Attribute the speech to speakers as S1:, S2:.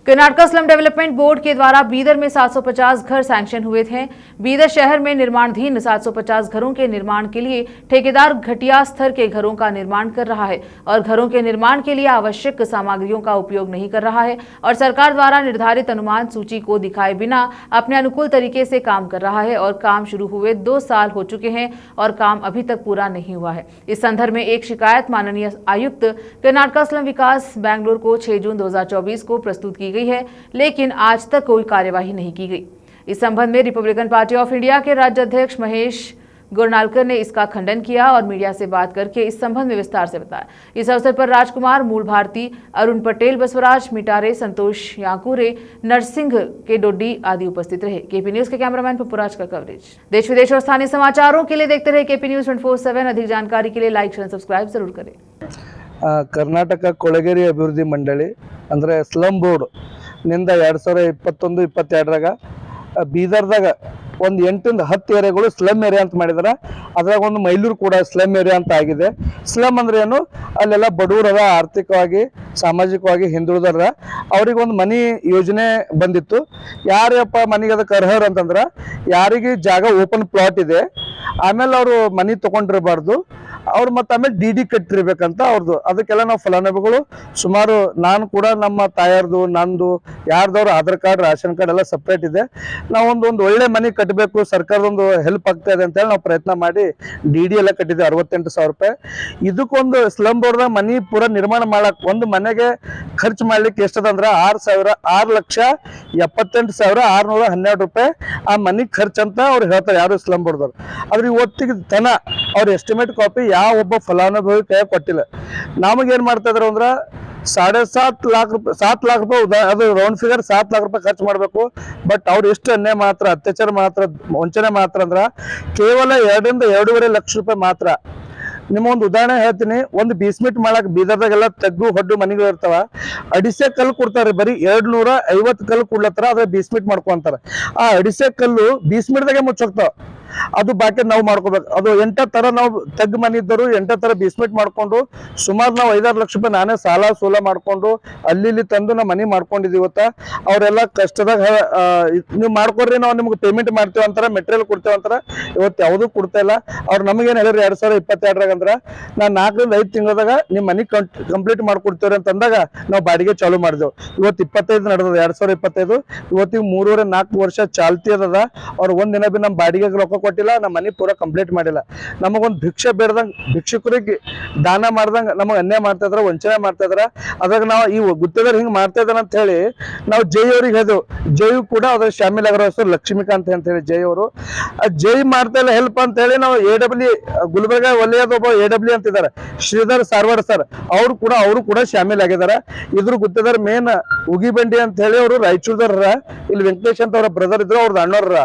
S1: Karnataka slum development board के द्वारा बीदर में 750 घर सैंक्शन हुए थे। बीदर शहर में निर्माणाधीन 750 घरों के निर्माण के लिए ठेकेदार घटिया स्तर के घरों का निर्माण कर रहा है और घरों के निर्माण के लिए आवश्यक सामग्रियों का उपयोग नहीं कर रहा है और सरकार द्वारा निर्धारित अनुमान सूची को दिखाए बिना अपने अनुकूल तरीके से काम कर रहा है और काम शुरू हुए 2 साल हो चुके हैं और काम अभी तक पूरा नहीं हुआ है। इस संदर्भ में एक शिकायत माननीय आयुक्त कर्नाटका स्लम विकास बेंगलुरु को 6 जून 2024 को प्रस्तुत की गई है, लेकिन आज तक कोई कार्यवाही नहीं की गई। इस संबंध में रिपब्लिकन पार्टी ऑफ इंडिया के राज्य अध्यक्ष महेश गुरनालकर ने इसका खंडन किया और मीडिया से बात करके इस संबंध में विस्तार से बताया। इस अवसर पर राजकुमार, मूल भारती, अरुण पटेल, बसवराज मिटारे, संतोष याकुरे, नरसिंह के डोडी आदि उपस्थित रहे। केपी न्यूज के कैमरामैन पपुराज का कवरेज। देश विदेश और स्थानीय समाचारों के लिए देखते रहे केपी न्यूज 24/7। अधिक जानकारी के लिए लाइक शेयर सब्सक्राइब जरूर करें।
S2: ಕರ್ನಾಟಕ ಕೊಳಗೇರಿ ಅಭಿವೃದ್ಧಿ ಮಂಡಳಿ ಅಂದರೆ ಸ್ಲಮ್ ಬೋರ್ಡ್ ನಿಂದ 2021-22ರಾಗ ಬೀದರ್ದಾಗ ಒಂದು 8ರಿಂದ 10 ಏರಿಯಾಗಳು ಸ್ಲಮ್ ಏರಿಯಾ ಅಂತ ಮಾಡಿದಾರೆ. ಅದ್ರಾಗ ಒಂದು ಮೈಲೂರು ಕೂಡ ಸ್ಲಮ್ ಏರಿಯಾ ಅಂತ ಆಗಿದೆ. ಸ್ಲಮ್ ಅಂದ್ರೆ ಏನು, ಅಲ್ಲೆಲ್ಲ ಬಡವರದ ಆರ್ಥಿಕವಾಗಿ ಸಾಮಾಜಿಕವಾಗಿ ಹಿಂದುಳಿದರ ಅವ್ರಿಗೊಂದು ಮನಿ ಯೋಜನೆ ಬಂದಿತ್ತು. ಯಾರಪ್ಪ ಮನೆಗೆ ಅದಕ್ಕೆ ಅರ್ಹರು ಅಂತಂದ್ರೆ ಯಾರಿಗೆ ಜಾಗ ಓಪನ್ ಪ್ಲಾಟ್ ಇದೆ, ಆಮೇಲೆ ಅವರು ಮನಿ ತಗೊಂಡಿರಬಾರ್ದು, ಅವ್ರು ಮತ್ತೆ ಆಮೇಲೆ ಡಿ ಕಟ್ಟಿರ್ಬೇಕಂತ ಅವ್ರದ್ದು. ಅದಕ್ಕೆಲ್ಲ ನಾವು ಫಲಾನುಭವಿಗಳು ಸುಮಾರು, ನಾನು ಕೂಡ ನಮ್ಮ ತಾಯಾರ್ದು ನಂದು ಯಾರ್ದವ್ರು ಆಧಾರ್ ಕಾರ್ಡ್ ರೇಷನ್ ಕಾರ್ಡ್ ಎಲ್ಲ ಸಪ್ರೇಟ್ ಇದೆ. ನಾವು ಒಂದು ಒಳ್ಳೆ ಮನೆ ಕಟ್ಟಬೇಕು, ಸರ್ಕಾರದೊಂದು ಹೆಲ್ಪ್ ಆಗ್ತಾ ಇದೆ ಅಂತೇಳಿ ನಾವು ಪ್ರಯತ್ನ ಮಾಡಿ ಡಿ ಎಲ್ಲ ಕಟ್ಟಿದ್ದೆ 68,000 ರೂಪಾಯಿ. ಇದಕ್ಕೊಂದು ಸ್ಲಮ್ ಬೋರ್ಡ್ನ ಮನಿ ಪೂರ ನಿರ್ಮಾಣ ಮಾಡಕ್ ಒಂದು ಮನೆಗೆ ಖರ್ಚು ಮಾಡ್ಲಿಕ್ಕೆ ಎಷ್ಟದಂದ್ರೆ 6,78,612 ರೂಪಾಯಿ ಆ ಮನಿ ಖರ್ಚು ಅಂತ ಅವ್ರು ಹೇಳ್ತಾರೆ ಯಾರು ಸ್ಲಮ್ ಬೋರ್ಡ್ದವ್ರು. ಆದ್ರೆ ಇವತ್ತಿಗೆ ತನ ಅವ್ರ ಎಸ್ಟಿಮೇಟ್ ಕಾಪಿ ಯಾವ ಒಬ್ಬ ಫಲಾನುಭವಿ ಕೈ ಕೊಟ್ಟಿಲ್ಲ. ನಮಗೇನ್ ಮಾಡ್ತಾ ಇದ್ರು ಅಂದ್ರೆ 7.5 लाख ರೂಪಾಯಿ ಅದು ರೌಂಡ್ ಫಿಗರ್ 7 लाख ರೂಪಾಯಿ ಖರ್ಚು ಮಾಡಬೇಕು. ಬಟ್ ಅವ್ರು ಎಷ್ಟು ಅನ್ಯಾಯ ಮಾತ್ರ, ಅತ್ಯಾಚಾರ ಮಾತ್ರ, ವಂಚನೆ ಮಾತ್ರ ಅಂದ್ರ ಕೇವಲ 2ರಿಂದ 2.5 ಲಕ್ಷ ರೂಪಾಯಿ ಮಾತ್ರ. ನಿಮ್ಮೊಂದು ಉದಾಹರಣೆ ಹೇಳ್ತೀನಿ. ಒಂದು ಬೇಸ್ಮೆಂಟ್ ಮಾಡಕ್ ಬೀದರ್ದಾಗೆಲ್ಲ ತಗ್ಗು ಹೊಡ್ಡು ಮನೆಗಳು ಇರ್ತಾವ, ಅಡಿಸೆ ಕಲ್ಲು ಕೊಡ್ತಾರೆ, ಬರೀ 250 ಕಲ್ಲು ಕೊಡ್ಲತ್ತಾರ, ಅದ್ರ ಬೇಸ್ಮೆಂಟ್ ಮಾಡ್ಕೊಂತಾರ. ಆ ಅಡಿಸೆ ಕಲ್ಲು ಬೇಸ್ಮೆಂಟ್ದಾಗೆ ಮುಚ್ಚೋಗ್ತಾವ. ಅದು ಬಾಕಿ ನಾವು ಮಾಡ್ಕೋಬೇಕು. ಅದು 8 ತರ ನಾವು ತಗ್ಗು ಮನೆ ಇದ್ದರು 8 ತರ ಬೇಸ್ಮೆಂಟ್ ಮಾಡ್ಕೊಂಡು ಸುಮಾರು ನಾವು 5-6 ಲಕ್ಷ ರೂಪಾಯಿ ನಾನೇ ಸಾಲ ಸೂಲ ಮಾಡ್ಕೊಂಡು ಅಲ್ಲಿ ತಂದು ನಾವು ಮನೆ ಮಾಡ್ಕೊಂಡಿದ್ದೀವಿ. ಇವತ್ತ ಅವರೆಲ್ಲ ಕಷ್ಟದಾಗ ನೀವು ಮಾಡ್ಕೊಡ್ರಿ, ನಾವು ನಿಮ್ಗೆ ಪೇಮೆಂಟ್ ಮಾಡ್ತೇವೆ ಅಂತಾರ, ಮೆಟೀರಿಯಲ್ ಕೊಡ್ತೇವೆ ಅಂತಾರ. ಇವತ್ತು ಯಾವುದೂ ಕೊಡ್ತಾ ಇಲ್ಲ. ಅವ್ರು ನಮಗೇನು ಹೇಳಿರಿ 2022ರಾಗ ಅಂದ್ರೆ ನಾನು 4ರಿಂದ 5 ತಿಂಗಳದಾಗ ನಿಮ್ಮ ಮನೆ ಕಂಪ್ಲೀಟ್ ಮಾಡ್ಕೊಡ್ತೇವ್ರಿ ಅಂತಂದಾಗ ನಾವು ಬಾಡಿಗೆ ಚಾಲೂ ಮಾಡಿದೆವು. ಇವತ್ತು 25 ನಡೆದದ 2025. ಇವತ್ತಿಗೆ 3.5-4 ವರ್ಷ ಚಾಲ್ತಿ ಅದ. ಅವ್ರು ಒಂದಿನ ಬಿ ನಮ್ಮ ಬಾಡಿಗೆ ರೊಕ್ಕ ಕೊಟ್ಟಿಲ್ಲ, ನಮ್ಮ ಮನೆ ಪೂರ ಕಂಪ್ಲೀಟ್ ಮಾಡಿಲ್ಲ. ನಮಗೊಂದು ಭಿಕ್ಷೆ ಬೇಡ್ದಂಗೆ, ಭಿಕ್ಷುಕರಿಗೆ ದಾನ ಮಾಡ್ದಂಗೆ ನಮಗೆ ಅನ್ಯಾಯ ಮಾಡ್ತಾ ಇದ್ರ, ವಂಚನೆ ಮಾಡ್ತಾ ಇದ್ರ. ಅದ್ರಾಗ ನಾವು ಈ ಗುತ್ತಿಗೆದಾರ ಹಿಂಗೆ ಮಾಡ್ತಾ ಇದ್ದಾರ ಅಂತ ಹೇಳಿ ನಾವು ಜೈ ಅವ್ರಿಗೆ ಹೇಳಿದೆವು. ಜೈ ಕೂಡ ಅದ್ರ ಶಾಮಿಲ್ ಆಗಿರೋ ಹೆಸರು ಲಕ್ಷ್ಮೀಕಾಂತ್ ಅಂತ ಹೇಳಿ ಜೈ ಅವರು. ಜೈ ಮಾಡ್ತಾ ಇಲ್ಲ ಹೆಲ್ಪ್ ಅಂತ ಹೇಳಿ ನಾವು AW ಗುಲ್ಬರ್ಗ ವಲಯದ ಒಬ್ಬ AW ಅಂತಿದ್ದಾರೆ, ಶ್ರೀಧರ್ ಸಾರ್ವಾಡ್ ಸರ್, ಅವರು ಕೂಡ ಶಾಮಿಲ್ ಆಗಿದ್ದಾರೆ. ಇದ್ರ ಗುತ್ತಿಗೆದಾರ ಮೇನ್ ಉಗಿಬಂಡಿ ಅಂತ ಹೇಳಿ ಅವರು ರಾಯಚೂರ್ದಾರ. ಇಲ್ಲಿ ವೆಂಕಟೇಶ್ ಅಂತ ಅವ್ರ ಬ್ರದರ್ ಇದ್ರು, ಅವ್ರದ್ದು ಅಣ್ಣವ್ರ.